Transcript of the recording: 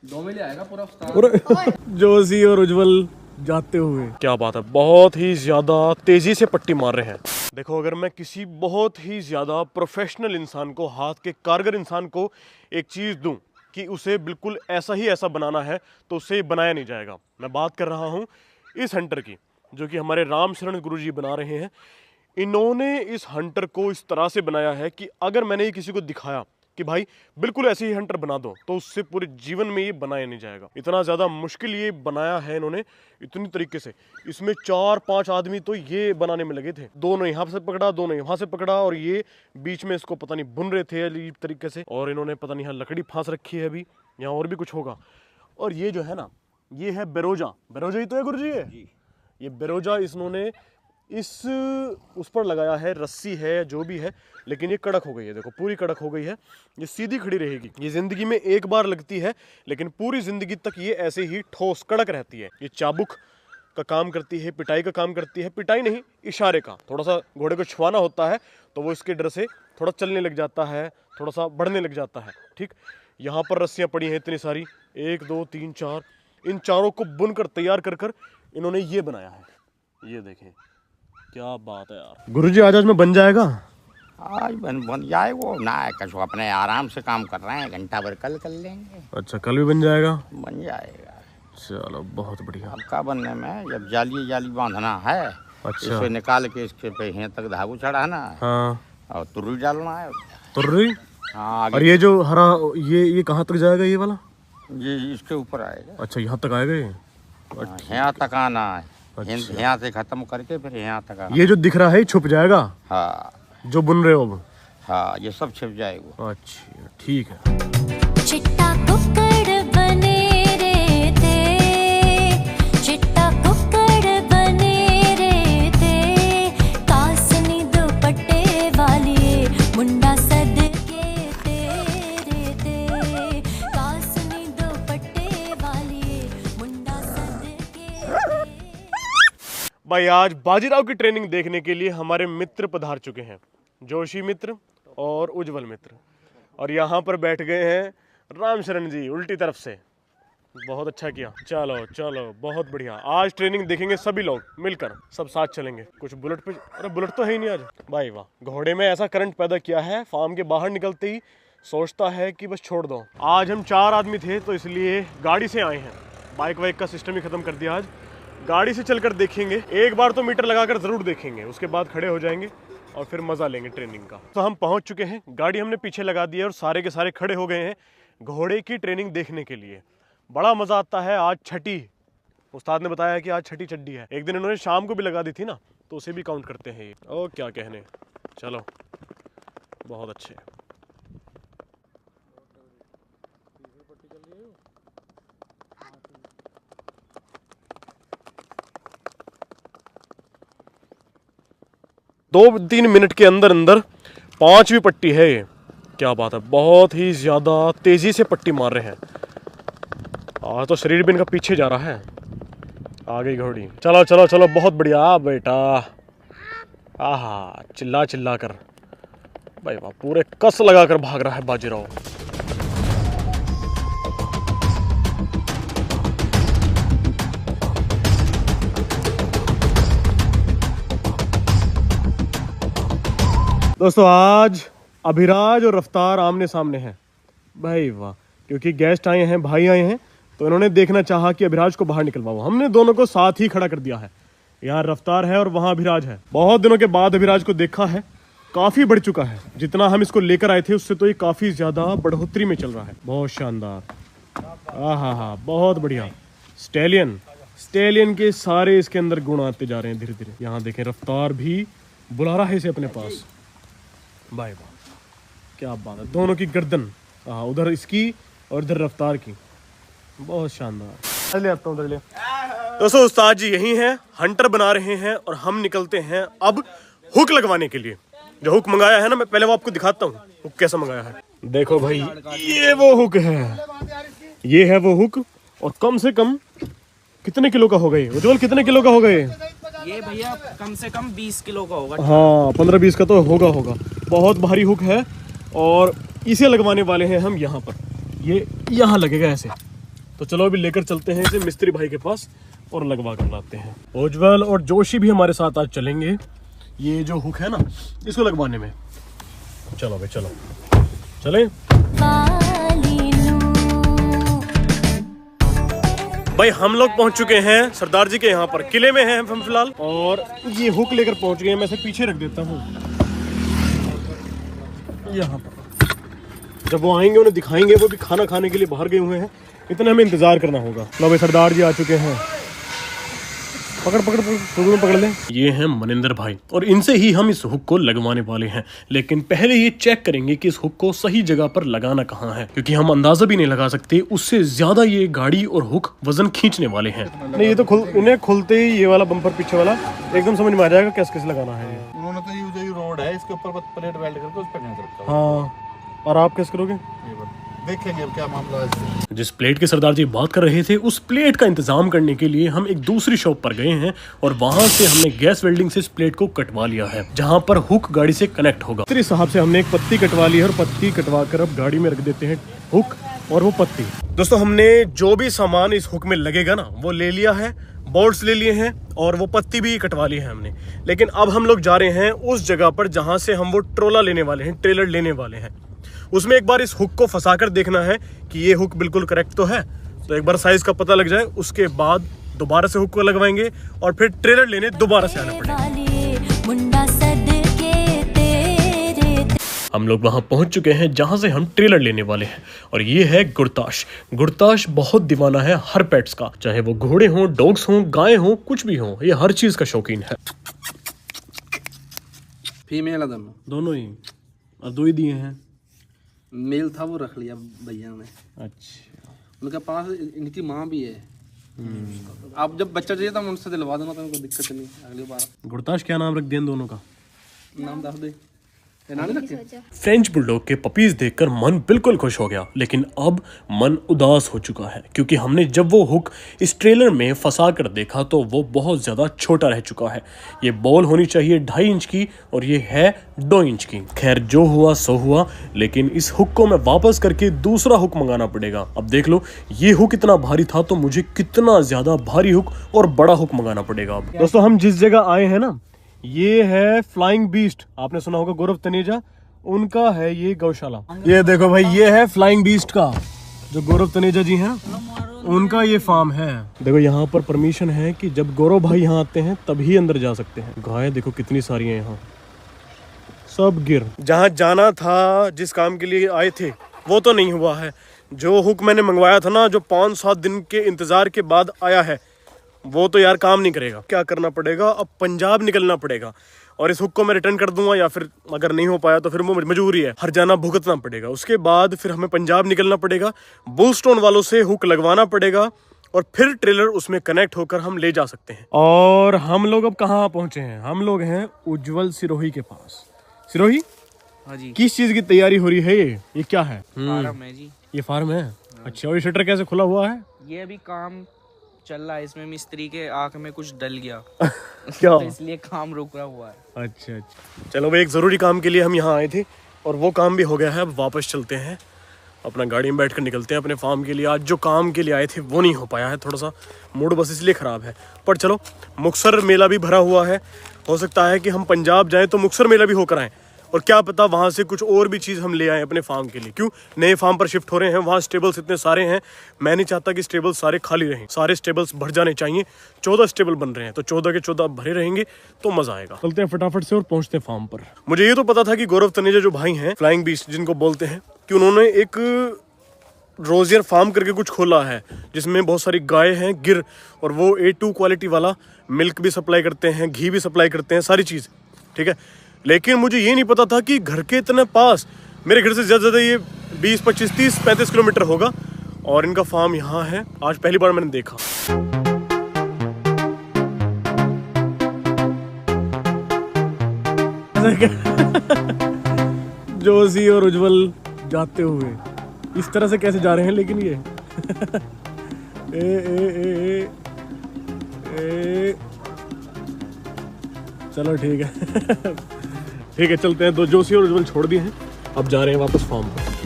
2 में ले आएगा पूरा उस्ताद। जोशी और उज्जवल जाते हुए, क्या बात है, बहुत ही ज्यादा तेजी से पट्टी मार रहे हैं। देखो, अगर मैं किसी बहुत ही ज्यादा प्रोफेशनल इंसान को, हाथ के कारगर इंसान को एक चीज दूं कि उसे बिल्कुल ऐसा ही ऐसा बनाना है, तो उससे बनाया नहीं जाएगा। मैं बात कर रहा हूं इस हंटर की, जो कि हमारे राम शरण गुरुजी बना रहे हैं। इन्होंने इस हंटर को इस तरह से बनाया है कि अगर मैंने ये किसी को दिखाया कि भाई बिल्कुल ऐसे ही हंटर बना दो, तो उससे पूरे जीवन में ये बनाया नहीं जाएगा। इतना ज़्यादा मुश्किल ये बनाया है इन्होंने, इतनी तरीके से। इसमें 4-5 आदमी तो ये बनाने में लगे थे। दोनों यहाँ से पकड़ा, दोनों यहाँ से पकड़ा, और ये बीच में इसको पता नहीं बुन रहे थे अजीब तरीके से। और इन्होंने पता नहीं यहाँ लकड़ी फांस रखी है अभी, यहाँ और भी कुछ होगा। और ये जो है ना, ये है बेरोजा। बेरोजा ही तो है गुरुजी है। ये बेरोजा इन्होंने उस पर लगाया है, रस्सी है जो भी है, लेकिन ये कड़क हो गई है। देखो, पूरी कड़क हो गई है, ये सीधी खड़ी रहेगी। ये जिंदगी में एक बार लगती है, लेकिन पूरी जिंदगी तक ये ऐसे ही ठोस कड़क रहती है। ये चाबुक का काम करती है, पिटाई का काम करती है। पिटाई नहीं, इशारे का। थोड़ा सा घोड़े को छुआना होता है तो वो इसके डर से थोड़ा चलने लग जाता है, थोड़ा सा बढ़ने लग जाता है। ठीक, यहाँ पर रस्सियाँ पड़ी हैं इतनी सारी, 1 2 3 4। इन चारों को बुनकर तैयार कर कर इन्होंने ये बनाया है। ये देखें, क्या बात है यार। गुरुजी आज में बन जाएगा? आज बन जाए वो ना, कसो अपने आराम से काम कर रहे हैं, घंटा भर कल कर लेंगे। अच्छा, कल भी बन जाएगा? बन जाएगा। चलो, बहुत बढ़िया। अब का बनने में, जब जाली बांधना है, अच्छा, इसे निकाल के इसके पे यहाँ तक धागू चढ़ाना है। हाँ, और तुर्री डालना है। तुर्री? हाँ। और ये जो हरा, ये कहाँ तक जाएगा ये वाला? ये इसके ऊपर आएगा। अच्छा, यहाँ तक आएगा ये? यहाँ तक आना है। अच्छा। यहाँ से खत्म करके फिर यहाँ तक आना। ये जो दिख रहा है छुप जाएगा? हाँ, जो बुन रहे हो अब? हाँ, ये सब छिप जाएगा। अच्छा, ठीक है। चिट्टा कुक्कड़ बने रे थे, चिट्टा कुक्कड़ बने रे थे, कासनी दुपट्टे वाली मुंडा सदके तेरे थे, कासनी दुपट्टे वाली मुंडा सदके। भाई, आज बाजीराव की ट्रेनिंग देखने के लिए हमारे मित्र पधार चुके हैं, जोशी मित्र और उज्जवल मित्र। और यहाँ पर बैठ गए हैं राम शरण जी उल्टी तरफ से। बहुत अच्छा किया। चलो चलो, बहुत बढ़िया। आज ट्रेनिंग देखेंगे सभी लोग मिलकर, सब साथ चलेंगे। कुछ बुलेट पे, अरे बुलेट तो है ही नहीं आज। भाई वाह, घोड़े में ऐसा करंट पैदा किया है, फार्म के बाहर निकलते ही सोचता है कि बस छोड़ दो। आज हम 4 आदमी थे, तो इसलिए गाड़ी से आए हैं। बाइक वाइक का सिस्टम ही खत्म कर दिया। आज गाड़ी से चलकर देखेंगे। एक बार तो मीटर लगाकर जरूर देखेंगे, उसके बाद खड़े हो जाएंगे और फिर मजा लेंगे ट्रेनिंग का। तो हम पहुंच चुके हैं, गाड़ी हमने पीछे लगा दी है और सारे के सारे खड़े हो गए हैं घोड़े की ट्रेनिंग देखने के लिए। बड़ा मजा आता है। आज छठी, उस्ताद ने बताया कि आज छठी चड्डी है। एक दिन इन्होंने शाम को भी लगा दी थी ना, तो उसे भी काउंट करते हैं ये। ओ क्या कहने। चलो, बहुत अच्छे। दो 3 मिनट के अंदर अंदर 5वीं पट्टी है ये। क्या बात है, बहुत ही ज्यादा तेजी से पट्टी मार रहे हैं। आज तो शरीर भी इनका पीछे जा रहा है। आ गई घोड़ी। चलो चलो चलो, बहुत बढ़िया बेटा। आहा, चिल्ला चिल्ला कर भाई वाह, पूरे कस लगा कर भाग रहा है बाजीराव। दोस्तों, आज अभिराज और रफ्तार आमने सामने हैं। भाई वाह, क्योंकि गेस्ट आए हैं, भाई आए हैं, तो इन्होंने देखना चाहा कि अभिराज को बाहर निकलवाओ। हमने दोनों को साथ ही खड़ा कर दिया है। यहाँ रफ्तार है और वहाँ अभिराज है। बहुत दिनों के बाद अभिराज को देखा है, काफ़ी बढ़ चुका है। जितना हम इसको लेकर आए थे उससे तो ये काफ़ी ज़्यादा बढ़ोतरी में चल रहा है। बहुत शानदार। हाँ हाँ, बहुत बढ़िया। स्टेलियन के सारे इसके अंदर गुण आते जा रहे हैं धीरे धीरे। यहाँ देखें, रफ्तार भी बुला रहा है इसे अपने पास। भाई वाह, क्या बात है। दोनों की गर्दन, हाँ, उधर इसकी और इधर रफ्तार की। बहुत शानदार। ले आता हूँ, उधर ले। दोस्तों, उस्ताद जी यही हैं, हंटर बना रहे हैं और हम निकलते हैं अब हुक लगवाने के लिए। जो हुक मंगाया है ना, मैं पहले वो आपको दिखाता हूँ हुक कैसा मंगाया है। देखो भाई, ये वो हुक है, ये है वो हुक। और कम से कम कितने किलो का हो गए उज्जवल? कितने किलो का हो गए ये? भैया कम से कम 20 किलो का होगा। हाँ, 15-20 का तो होगा। बहुत भारी हुक है और इसे लगवाने वाले हैं हम यहाँ पर। ये यहाँ लगेगा ऐसे, तो चलो अभी लेकर चलते हैं इसे मिस्त्री भाई के पास और लगवा कर लाते हैं। उज्जवल और जोशी भी हमारे साथ आज चलेंगे ये जो हुक है ना इसको लगवाने में। चलो भाई चलो चलें। भाई हम लोग पहुंच चुके हैं सरदार जी के यहाँ पर, किले में हैं हम फिलहाल, और ये हुक लेकर पहुंच गए हैं। मैं इसे पीछे रख देता हूँ यहाँ पर। जब वो आएंगे उन्हें दिखाएंगे, वो भी खाना खाने के लिए बाहर गए हुए हैं, इतना हमें इंतजार करना होगा। लो भाई सरदार जी आ चुके हैं, पकड़ पकड़ पकड़ पकड़ ले। ये हैं मनिंदर भाई और इनसे ही हम इस हुक को लगवाने वाले हैं। लेकिन पहले ये चेक करेंगे कि इस हुक को सही जगह पर लगाना कहाँ है, क्योंकि हम अंदाजा भी नहीं लगा सकते, उससे ज्यादा ये गाड़ी और हुक वजन खींचने वाले हैं। नहीं ये तो इन्हें खुलते ही ये वाला बम्पर पीछे वाला एकदम समझ में आ जाएगा कैसे कैसे लगाना है। उन्होंने तो ये रोड है इसके ऊपर प्लेट वेल्ड करके उस पर नहीं रखा। हाँ, और आप कैसे करोगे देखेंगे अब क्या मामला है। जिस प्लेट के सरदार जी बात कर रहे थे उस प्लेट का इंतजाम करने के लिए हम एक दूसरी शॉप पर गए हैं और वहां से हमने गैस वेल्डिंग से इस प्लेट को कटवा लिया है, जहां पर हुक गाड़ी से कनेक्ट होगा। मिस्त्री साहब से हमने एक पत्ती कटवा ली है और पत्ती कटवा कर अब गाड़ी में रख देते हैं हुक और वो पत्ती। दोस्तों हमने जो भी सामान इस हुक में लगेगा ना वो ले लिया है, बोल्ट्स ले लिए हैं और वो पत्ती भी कटवा ली है हमने। लेकिन अब हम लोग जा रहे हैं उस जगह पर जहां से हम वो ट्रोला लेने वाले हैं, ट्रेलर लेने वाले हैं। उसमें एक बार इस हुक को फंसाकर देखना है कि ये हुक बिल्कुल करेक्ट तो है, तो एक बार साइज का पता लग जाए उसके बाद दोबारा से हुक को लगवाएंगे और फिर ट्रेलर लेने दोबारा से आना पड़ेगा। हम लोग वहां पहुंच चुके हैं जहां से हम ट्रेलर लेने वाले हैं और ये है गुरताश। गुरताश बहुत दीवाना है हर पेट्स का, चाहे वो घोड़े हों, डॉग्स हों, गाय हों, कुछ भी हों, ये हर चीज का शौकीन है। फीमेल दोनों ही, और दो ही दिए हैं। मेल था वो रख लिया भैया ने। अच्छा, उनके पास इनकी माँ भी है। आप जब बच्चा चाहिए तो उनसे दिलवा देना, तो कोई दिक्कत नहीं अगली बार। गुरताश क्या नाम रख दिया दोनों का? नाम दस दे। फ्रेंच बुलडॉग के पपीज देखकर मन बिल्कुल खुश हो गया, लेकिन अब मन उदास हो चुका है क्योंकि हमने जब वो हुक इस ट्रेलर में फंसा कर देखा तो वो बहुत ज्यादा छोटा रह चुका है। ये बॉल होनी चाहिए 2.5 इंच की और ये है 2 इंच की। खैर जो हुआ सो हुआ, लेकिन इस हुक को मैं वापस करके दूसरा हुक मंगाना पड़ेगा। अब देख लो ये हुक इतना भारी था तो मुझे कितना ज्यादा भारी हुक और बड़ा हुक मंगाना पड़ेगा। अब दोस्तों हम जिस जगह आए हैं ना, ये है फ्लाइंग बीस्ट, आपने सुना होगा गौरव तनेजा, उनका है ये गौशाला। ये देखो भाई ये है फ्लाइंग बीस्ट का, जो गौरव तनेजा जी हैं उनका ये फार्म है। देखो यहाँ पर परमिशन है कि जब गौरव भाई यहाँ आते हैं तभी अंदर जा सकते हैं। गाय देखो कितनी सारी हैं यहाँ, सब गिर। जहाँ जाना था, जिस काम के लिए आए थे वो तो नहीं हुआ है। जो हुक मैंने मंगवाया था ना, जो 5-7 दिन के इंतजार के बाद आया है, वो तो यार काम नहीं करेगा। क्या करना पड़ेगा, अब पंजाब निकलना पड़ेगा और इस हुक को मैं रिटर्न कर दूंगा, या फिर अगर नहीं हो पाया तो फिर वो मजबूरी है, हर जाना भुगतना पड़ेगा। उसके बाद फिर हमें पंजाब निकलना पड़ेगा, बुलस्टोन वालों से हुक लगवाना पड़ेगा और फिर ट्रेलर उसमें कनेक्ट होकर हम ले जा सकते हैं। और हम लोग अब कहाँ पहुंचे हैं? हम लोग हैं उज्जवल सिरोही के पास। सिरोही, हाँ जी। किस चीज की तैयारी हो रही है? ये क्या है? फार्म है जी। ये फार्म है? अच्छा, और ये शटर कैसे खुला हुआ है? ये अभी काम चल रहा है, इसमें मिस्त्री के आंख में कुछ डल गया क्या? तो इसलिए काम रुका हुआ है। अच्छा अच्छा, चलो भाई एक ज़रूरी काम के लिए हम यहाँ आए थे और वो काम भी हो गया है। अब वापस चलते हैं, अपना गाड़ी में बैठकर निकलते हैं अपने फार्म के लिए। आज जो काम के लिए आए थे वो नहीं हो पाया है, थोड़ा सा मूड बस इसलिए ख़राब है। पर चलो, मुक्तसर मेला भी भरा हुआ है, हो सकता है कि हम पंजाब जाएँ तो मुक्तसर मेला भी होकर आएँ, और क्या पता वहाँ से कुछ और भी चीज़ हम ले आए अपने फार्म के लिए। क्यों, नए फार्म पर शिफ्ट हो रहे हैं, वहाँ स्टेबल्स इतने सारे हैं, मैं नहीं चाहता कि स्टेबल्स सारे खाली रहें, सारे स्टेबल्स भर जाने चाहिए। 14 स्टेबल बन रहे हैं तो 14 के 14 भरे रहेंगे तो मजा आएगा। चलते हैं फटाफट से और पहुँचते हैं फार्म पर। मुझे ये तो पता था कि गौरव तनेजा जो भाई हैं, फ्लाइंग बीस्ट जिनको बोलते हैं, कि उन्होंने एक रोजियर फार्म करके कुछ खोला है जिसमें बहुत सारी गाय हैं गिर, और वो A2 क्वालिटी वाला मिल्क भी सप्लाई करते हैं, घी भी सप्लाई करते हैं, सारी चीज़ ठीक है। लेकिन मुझे ये नहीं पता था कि घर के इतने पास, मेरे घर से ज़्यादा ये 20, 25, 30, 35 किलोमीटर होगा और इनका फार्म यहाँ है। आज पहली बार मैंने देखा। जोशी और उज्जवल जाते हुए इस तरह से कैसे जा रहे हैं, लेकिन ये चलो ठीक है ठीक है, चलते हैं। दो जोशी और उज्जवल छोड़ दिए हैं, अब जा रहे हैं वापस फार्म पर।